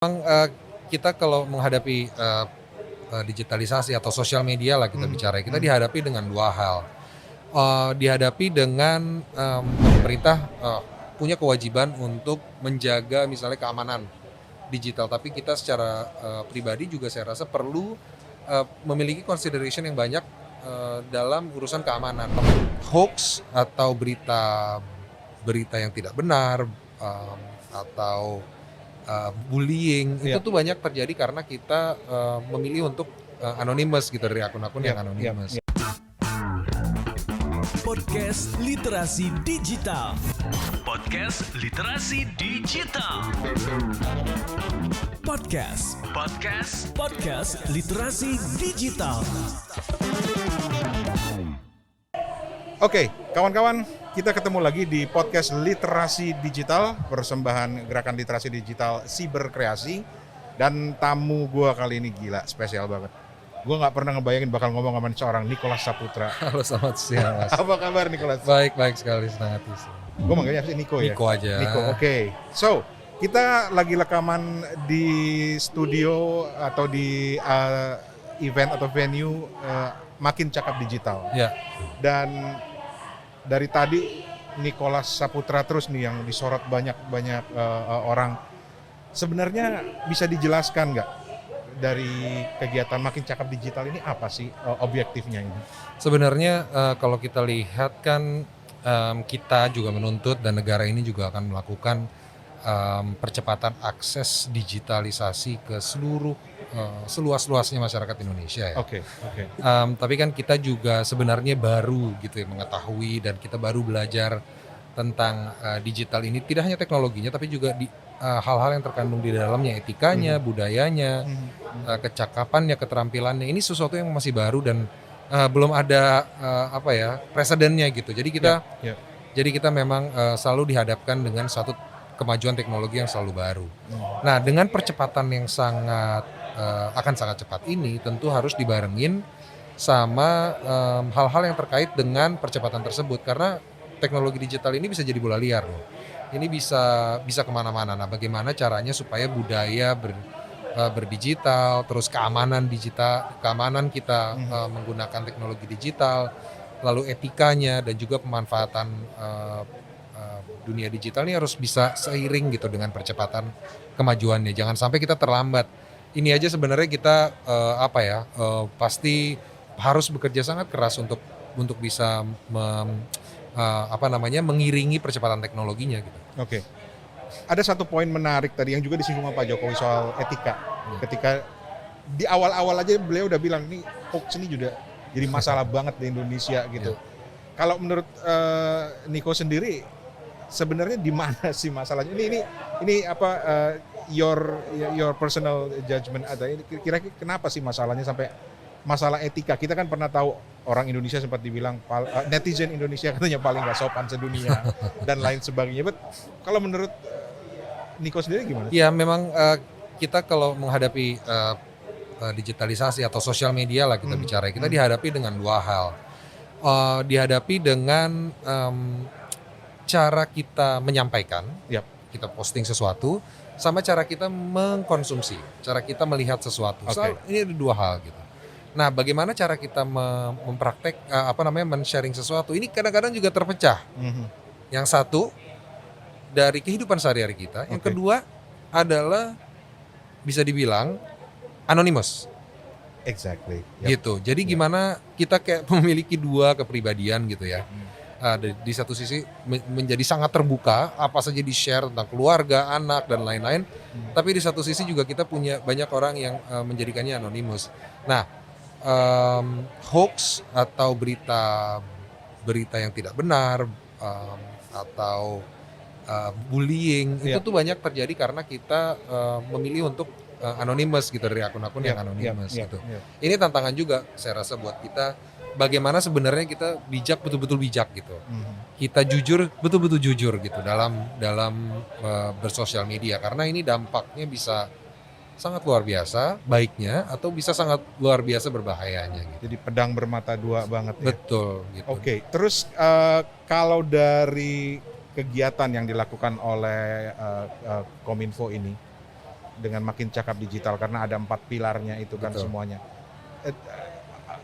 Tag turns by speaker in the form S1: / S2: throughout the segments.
S1: Memang, kita kalau menghadapi, digitalisasi atau sosial media lah kita bicara, kita dihadapi dengan 2 hal. Dihadapi dengan, pemerintah, punya kewajiban untuk menjaga misalnya keamanan digital, tapi kita secara, pribadi juga saya rasa perlu, memiliki consideration yang banyak, dalam urusan keamanan. Hoax atau berita yang tidak benar, atau bullying itu
S2: Iya.
S1: tuh banyak terjadi karena kita, memilih untuk, anonymous gitu dari akun-akun yang anonymous.
S2: Iya.
S3: Podcast Literasi Digital. Podcast Literasi Digital. Podcast Literasi Digital.
S2: Oke, kawan-kawan, kita ketemu lagi di podcast Literasi Digital, persembahan Gerakan Literasi Digital Siberkreasi. Dan tamu gue kali ini gila, spesial banget. Gue nggak pernah ngebayangin bakal ngomong sama seorang Nicholas Saputra.
S1: Halo, selamat siang, Mas.
S2: Apa kabar, Nicholas?
S1: Baik sekali, senang hati sih.
S2: Gue manggilnya sih Niko ya?
S1: Niko aja.
S2: Niko, oke. So, kita lagi rekaman di studio atau di event atau venue Makin Cakap Digital.
S1: Ya,
S2: Dan dari tadi Nicholas Saputra terus nih yang disorot banyak orang. Sebenarnya bisa dijelaskan nggak dari kegiatan Makin Cakap Digital ini apa sih objektifnya ini?
S1: sebenarnya, kalau kita lihat kan, kita juga menuntut dan negara ini juga akan melakukan, percepatan akses digitalisasi ke seluruh, seluas-luasnya masyarakat Indonesia ya.
S2: Oke.
S1: Tapi kan kita juga sebenarnya baru gitu ya mengetahui dan kita baru belajar tentang, digital ini, tidak hanya teknologinya tapi juga hal-hal yang terkandung di dalamnya, etikanya, budayanya, kecakapannya, keterampilannya. Ini sesuatu yang masih baru dan, belum ada, presidennya gitu. Jadi kita memang, selalu dihadapkan dengan satu kemajuan teknologi yang selalu baru. Nah, dengan percepatan yang akan sangat cepat ini tentu harus dibarengin sama, hal-hal yang terkait dengan percepatan tersebut, karena teknologi digital ini bisa jadi bola liar loh. Ini bisa kemana-mana. Nah, bagaimana caranya supaya budaya berdigital, terus keamanan kita, menggunakan teknologi digital, lalu etikanya dan juga pemanfaatan, dunia digital ini harus bisa seiring gitu dengan percepatan kemajuannya. Jangan sampai kita terlambat. Ini aja sebenarnya kita, pasti harus bekerja sangat keras untuk bisa mengiringi percepatan teknologinya gitu.
S2: Oke. Ada satu poin menarik tadi yang juga disinggung sama Pak Jokowi soal etika. Ketika di awal-awal aja beliau udah bilang nih hoax ini juga jadi masalah banget di Indonesia gitu. Kalau menurut Niko sendiri sebenarnya di mana sih masalahnya? Ini your personal judgment ada ini kira-kira kenapa sih masalahnya sampai masalah etika? Kita kan pernah tahu orang Indonesia sempat dibilang netizen Indonesia katanya paling nggak sopan sedunia dan lain sebagainya. But kalau menurut Niko sendiri gimana?
S1: Ya memang, kita kalau menghadapi, digitalisasi atau sosial media lah kita bicara, kita dihadapi dengan 2 hal. Dihadapi dengan, cara kita menyampaikan,
S2: Yap.
S1: kita posting sesuatu, sama cara kita mengkonsumsi, cara kita melihat sesuatu.
S2: Oke.
S1: Ini ada 2 hal gitu. Nah, bagaimana cara kita men-sharing sesuatu, ini kadang-kadang juga terpecah. Yang satu, dari kehidupan sehari-hari kita. Yang
S2: Oke.
S1: kedua adalah bisa dibilang anonymous.
S2: Exactly. Yap.
S1: Gitu. Jadi gimana kita kayak memiliki 2 kepribadian gitu ya. Di satu sisi menjadi sangat terbuka, apa saja di-share tentang keluarga, anak dan lain-lain. Tapi di satu sisi juga kita punya banyak orang yang, menjadikannya anonymous. Nah, hoax atau berita yang tidak benar, atau bullying itu tuh banyak terjadi karena kita, memilih untuk, anonymous gitu dari akun-akun yang anonymous gitu. Ini tantangan juga saya rasa buat kita, bagaimana sebenarnya kita betul-betul bijak gitu. Kita betul-betul jujur gitu dalam bersosial media, karena ini dampaknya bisa sangat luar biasa baiknya atau bisa sangat luar biasa berbahayanya gitu.
S2: Jadi pedang bermata 2 banget ya.
S1: Betul gitu.
S2: Oke, terus kalau dari kegiatan yang dilakukan oleh Kominfo ini, dengan makin cakap digital karena ada 4 pilarnya itu kan
S1: Betul.
S2: semuanya.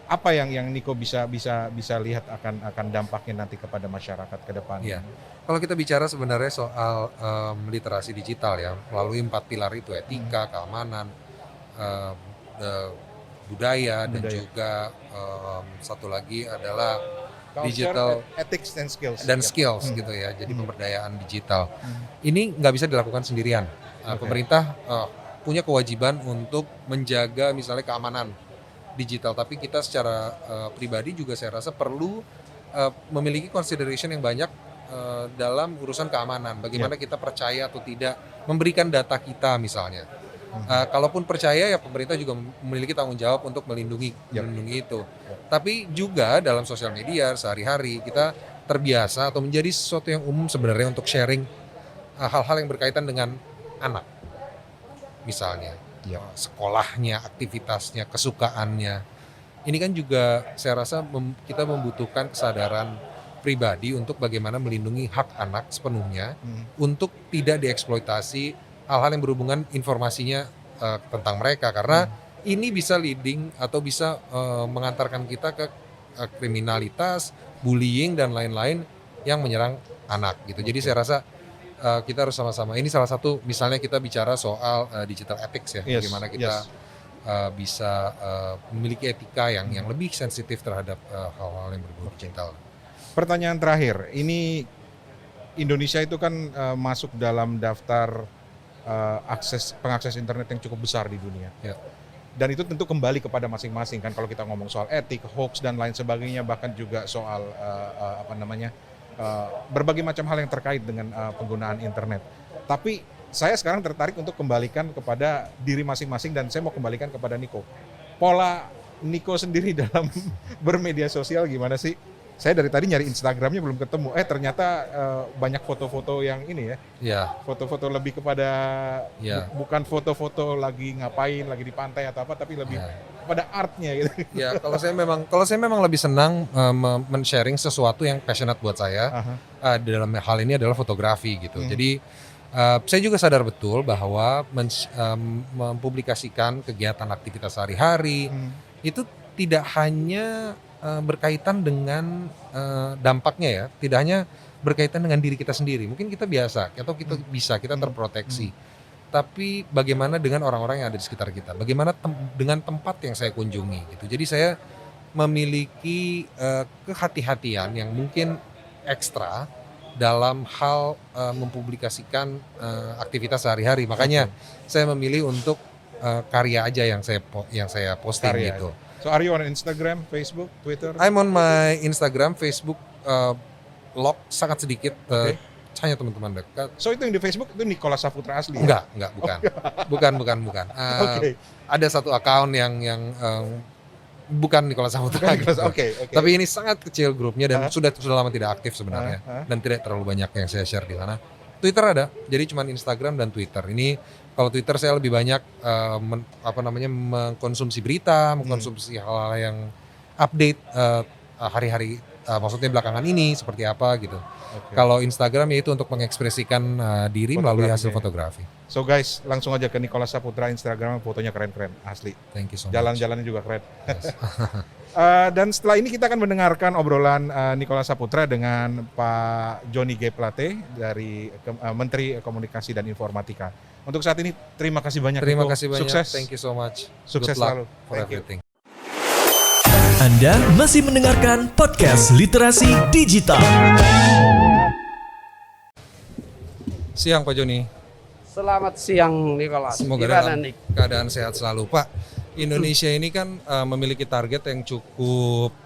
S2: Apa yang Niko bisa lihat akan dampaknya nanti kepada masyarakat ke depan?
S1: Iya. Kalau kita bicara sebenarnya soal literasi digital ya, melalui 4 pilar itu, etika, keamanan, em, budaya, dan juga satu lagi adalah
S2: Culture,
S1: digital
S2: ethics and skills.
S1: dan skills gitu ya. Jadi pemberdayaan digital. Ini nggak bisa dilakukan sendirian.
S2: Oke.
S1: Pemerintah punya kewajiban untuk menjaga misalnya keamanan digital, tapi kita secara pribadi juga saya rasa perlu memiliki consideration yang banyak dalam urusan keamanan. Bagaimana kita percaya atau tidak memberikan data kita misalnya. Kalaupun percaya ya pemerintah juga memiliki tanggung jawab untuk melindungi itu. Tapi juga dalam sosial media sehari-hari kita terbiasa atau menjadi sesuatu yang umum sebenarnya untuk sharing hal-hal yang berkaitan dengan anak. Misalnya sekolahnya, aktivitasnya, kesukaannya. Ini kan juga saya rasa kita membutuhkan kesadaran pribadi untuk bagaimana melindungi hak anak sepenuhnya untuk tidak dieksploitasi hal-hal yang berhubungan informasinya tentang mereka, karena ini bisa leading atau bisa mengantarkan kita ke kriminalitas, bullying dan lain-lain yang menyerang anak gitu. Jadi saya rasa kita harus sama-sama. Ini salah satu misalnya kita bicara soal digital ethics ya, bagaimana kita bisa memiliki etika yang lebih sensitif terhadap hal-hal yang berbau digital.
S2: Pertanyaan terakhir, ini Indonesia itu kan masuk dalam daftar pengakses internet yang cukup besar di dunia.
S1: Ya.
S2: Dan itu tentu kembali kepada masing-masing kan, kalau kita ngomong soal etik, hoax dan lain sebagainya, bahkan juga soal berbagai macam hal yang terkait dengan penggunaan internet. Tapi saya sekarang tertarik untuk kembalikan kepada diri masing-masing dan saya mau kembalikan kepada Niko. Pola Niko sendiri dalam bermedia sosial gimana sih? Saya dari tadi nyari Instagramnya belum ketemu. Ternyata banyak foto-foto yang ini ya.
S1: Ya.
S2: Foto-foto lebih kepada bukan foto-foto lagi ngapain, lagi di pantai atau apa, tapi lebih kepada artnya gitu.
S1: Ya, kalau saya memang lebih senang men-sharing sesuatu yang passionate buat saya. Dalam hal ini adalah fotografi gitu. Jadi saya juga sadar betul bahwa mempublikasikan kegiatan aktivitas sehari-hari itu tidak hanya berkaitan dengan dampaknya ya, tidak hanya berkaitan dengan diri kita sendiri. Mungkin kita biasa atau kita terproteksi. Tapi bagaimana dengan orang-orang yang ada di sekitar kita? Bagaimana dengan tempat yang saya kunjungi gitu. Jadi saya memiliki kehati-hatian yang mungkin ekstra dalam hal mempublikasikan aktivitas sehari-hari. Makanya saya memilih untuk karya aja yang saya posting karya gitu.
S2: Aja. So are you on Instagram, Facebook, Twitter?
S1: I'm on my Instagram, Facebook, log sangat sedikit, hanya teman-teman dekat.
S2: So itu yang di Facebook itu Nicholas Saputra asli?
S1: Enggak, bukan. Ada satu account yang bukan Nicholas Saputra. Gitu. Tapi ini sangat kecil grupnya dan sudah lama tidak aktif sebenarnya dan tidak terlalu banyak yang saya share di sana. Twitter ada, jadi cuma Instagram dan Twitter. Ini kalau Twitter saya lebih banyak mengkonsumsi berita, mengkonsumsi hal-hal yang update hari-hari, maksudnya belakangan ini seperti apa gitu. Kalau Instagram ya itu untuk mengekspresikan diri melalui hasil fotografi.
S2: So guys, langsung aja ke Nicholas Saputra Instagram, fotonya keren-keren, asli.
S1: Thank you so much.
S2: Jalan-jalannya juga keren. Yes. Dan setelah ini kita akan mendengarkan obrolan Nicholas Saputra dengan Pak Johnny G. Plate dari Menteri Komunikasi dan Informatika. Untuk saat ini terima kasih banyak.
S1: Terima kasih banyak.
S2: Sukses.
S1: Thank you so much.
S2: Sukses selalu.
S1: For everything.
S3: Anda masih mendengarkan podcast Literasi Digital.
S1: Siang Pak Joni.
S4: Selamat siang Nicholas.
S1: Semoga dalam keadaan sehat selalu Pak. Indonesia ini kan memiliki target yang cukup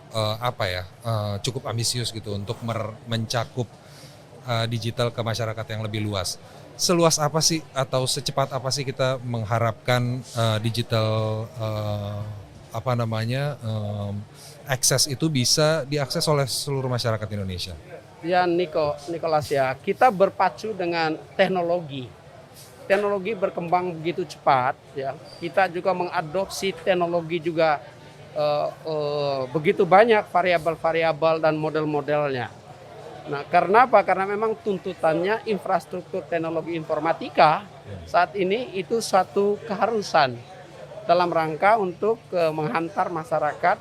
S1: cukup ambisius gitu untuk mencakup digital ke masyarakat yang lebih luas. Seluas apa sih atau secepat apa sih kita mengharapkan digital akses itu bisa diakses oleh seluruh masyarakat Indonesia?
S4: Ya Nicholas ya, kita berpacu dengan teknologi. Teknologi berkembang begitu cepat ya. Kita juga mengadopsi teknologi juga begitu banyak variabel-variabel dan model-modelnya. Nah, karena apa? Karena memang tuntutannya infrastruktur teknologi informatika Saat ini itu suatu keharusan dalam rangka untuk menghantar masyarakat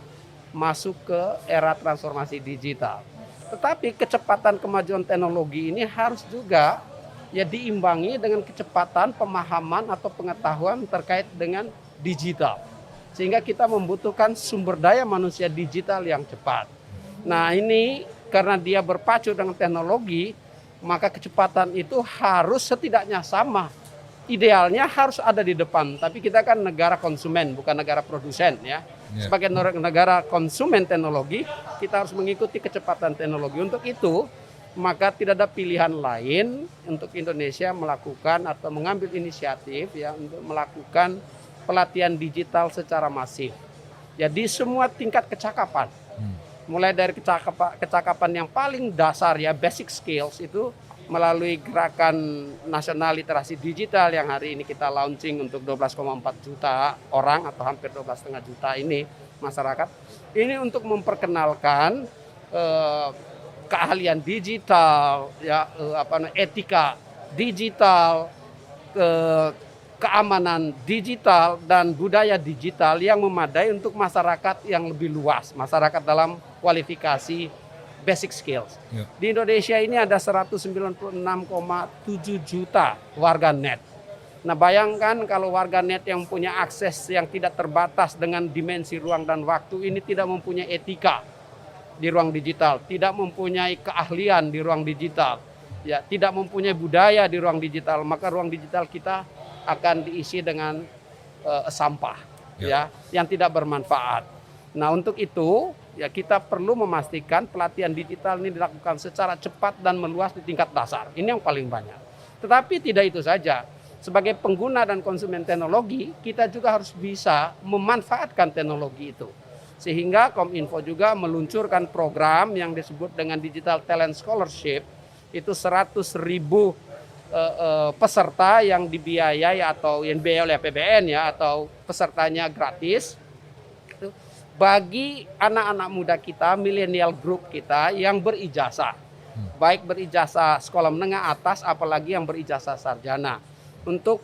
S4: masuk ke era transformasi digital. Tetapi kecepatan kemajuan teknologi ini harus juga ya diimbangi dengan kecepatan pemahaman atau pengetahuan terkait dengan digital. Sehingga kita membutuhkan sumber daya manusia digital yang cepat. Nah ini karena dia berpacu dengan teknologi, maka kecepatan itu harus setidaknya sama. Idealnya harus ada di depan, tapi kita kan negara konsumen, bukan negara produsen ya. Sebagai negara konsumen teknologi, kita harus mengikuti kecepatan teknologi. Untuk itu, maka tidak ada pilihan lain untuk Indonesia melakukan atau mengambil inisiatif ya untuk melakukan pelatihan digital secara masif. Jadi semua tingkat kecakapan, mulai dari kecakapan yang paling dasar ya basic skills itu melalui gerakan nasional literasi digital yang hari ini kita launching untuk 12,4 juta orang atau hampir 12,5 juta ini masyarakat. Ini untuk memperkenalkan keahlian digital, ya etika digital, keamanan digital dan budaya digital yang memadai untuk masyarakat yang lebih luas, masyarakat dalam kualifikasi basic skills. Di Indonesia ini ada 196,7 juta warga net. Nah bayangkan kalau warga net yang punya akses yang tidak terbatas dengan dimensi ruang dan waktu ini tidak mempunyai etika di ruang digital, tidak mempunyai keahlian di ruang digital, ya tidak mempunyai budaya di ruang digital, maka ruang digital kita akan diisi dengan sampah ya yang tidak bermanfaat. Nah untuk itu ya kita perlu memastikan pelatihan digital ini dilakukan secara cepat dan meluas di tingkat dasar. Ini yang paling banyak. Tetapi tidak itu saja. Sebagai pengguna dan konsumen teknologi, kita juga harus bisa memanfaatkan teknologi itu. Sehingga Kominfo juga meluncurkan program yang disebut dengan Digital Talent Scholarship. Itu 100.000 peserta yang dibiayai atau yang dibiayai oleh APBN ya atau pesertanya gratis. Bagi anak-anak muda kita, milenial group kita yang berijazah, baik berijazah sekolah menengah atas, apalagi yang berijazah sarjana, untuk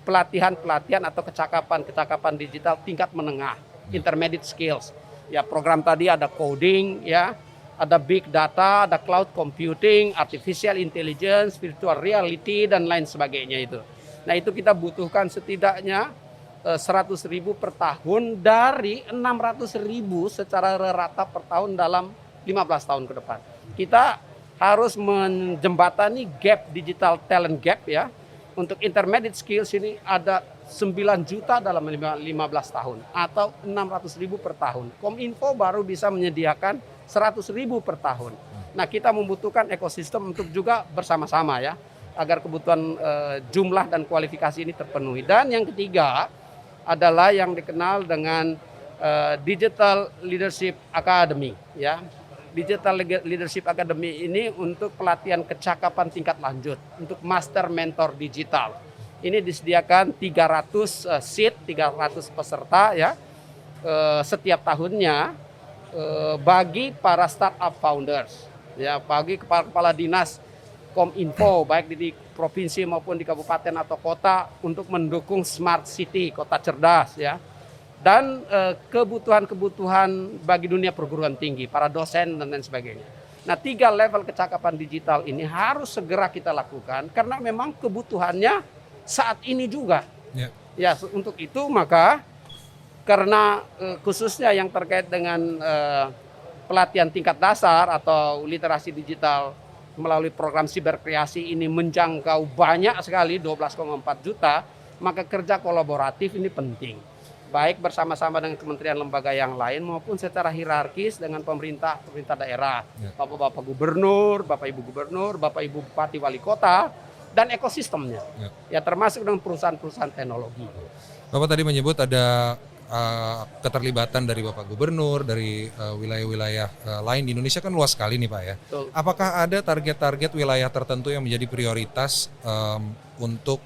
S4: pelatihan-pelatihan atau kecakapan digital tingkat menengah, intermediate skills. Ya program tadi ada coding, ya, ada big data, ada cloud computing, artificial intelligence, virtual reality dan lain sebagainya itu. Nah itu kita butuhkan setidaknya 100.000 per tahun dari 600.000 secara rata per tahun dalam 15 tahun ke depan. Kita harus menjembatani gap digital talent gap ya. Untuk intermediate skills ini ada 9 juta dalam 15 tahun atau 600.000 per tahun. Kominfo baru bisa menyediakan 100.000 per tahun. Nah kita membutuhkan ekosistem untuk juga bersama-sama ya agar kebutuhan jumlah dan kualifikasi ini terpenuhi. Dan yang ketiga adalah yang dikenal dengan Digital Leadership Academy ya. Digital Leadership Academy ini untuk pelatihan kecakapan tingkat lanjut untuk master mentor digital. Ini disediakan 300 seat, 300 peserta ya setiap tahunnya bagi para startup founders ya, bagi kepala dinas Kominfo baik di provinsi maupun di kabupaten atau kota untuk mendukung smart city, kota cerdas ya. Dan kebutuhan-kebutuhan bagi dunia perguruan tinggi, para dosen dan lain sebagainya. Nah 3 level kecakapan digital ini harus segera kita lakukan karena memang kebutuhannya saat ini juga. Ya untuk itu maka karena khususnya yang terkait dengan pelatihan tingkat dasar atau literasi digital melalui program siberkreasi ini menjangkau banyak sekali 12,4 juta, maka kerja kolaboratif ini penting. Baik bersama-sama dengan kementerian lembaga yang lain maupun secara hierarkis dengan pemerintah daerah, Bapak-bapak gubernur, Bapak Ibu gubernur, Bapak Ibu bupati wali kota dan ekosistemnya. Ya termasuk dengan perusahaan-perusahaan teknologi.
S1: Bapak tadi menyebut ada keterlibatan dari Bapak Gubernur, dari wilayah-wilayah lain di Indonesia kan luas sekali nih Pak ya.
S4: Betul.
S1: Apakah ada target-target wilayah tertentu yang menjadi prioritas untuk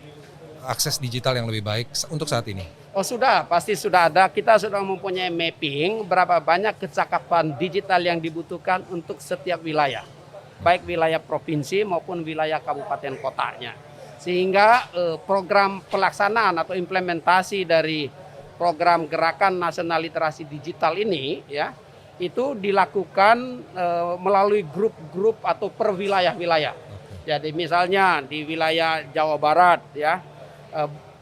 S1: akses digital yang lebih baik untuk saat ini?
S4: Oh sudah, pasti sudah ada. Kita sudah mempunyai mapping berapa banyak kecakapan digital yang dibutuhkan untuk setiap wilayah. Baik wilayah provinsi maupun wilayah kabupaten kotanya. Sehingga program pelaksanaan atau implementasi dari program Gerakan Nasional Literasi Digital ini ya itu dilakukan melalui grup-grup atau per wilayah-wilayah. Jadi misalnya di wilayah Jawa Barat ya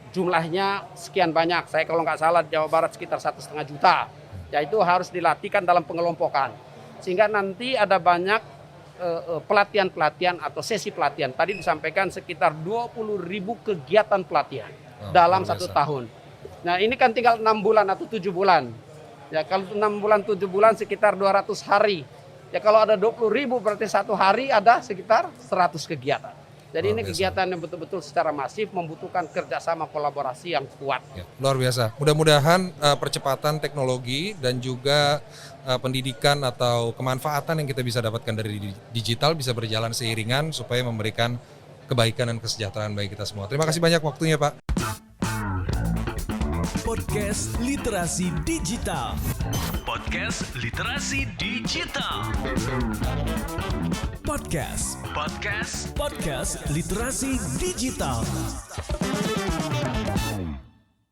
S4: jumlahnya sekian banyak. Saya kalau nggak salah Jawa Barat sekitar 1,5 juta. Ya itu harus dilatihkan dalam pengelompokan. Sehingga nanti ada banyak pelatihan-pelatihan atau sesi pelatihan. Tadi disampaikan sekitar 20.000 kegiatan pelatihan dalam 1 tahun. Nah ini kan tinggal 6 bulan atau 7 bulan. Ya kalau 6 bulan 7 bulan sekitar 200 hari. Ya kalau ada 20.000 berarti 1 hari ada sekitar 100 kegiatan. Jadi ini kegiatan yang betul-betul secara masif membutuhkan kerjasama kolaborasi yang kuat.
S1: Ya, luar biasa. Mudah-mudahan percepatan teknologi dan juga pendidikan atau kemanfaatan yang kita bisa dapatkan dari digital bisa berjalan seiringan supaya memberikan kebaikan dan kesejahteraan bagi kita semua. Terima kasih banyak waktunya, Pak.
S3: Podcast Literasi Digital. Podcast Literasi Digital. Podcast Literasi Digital.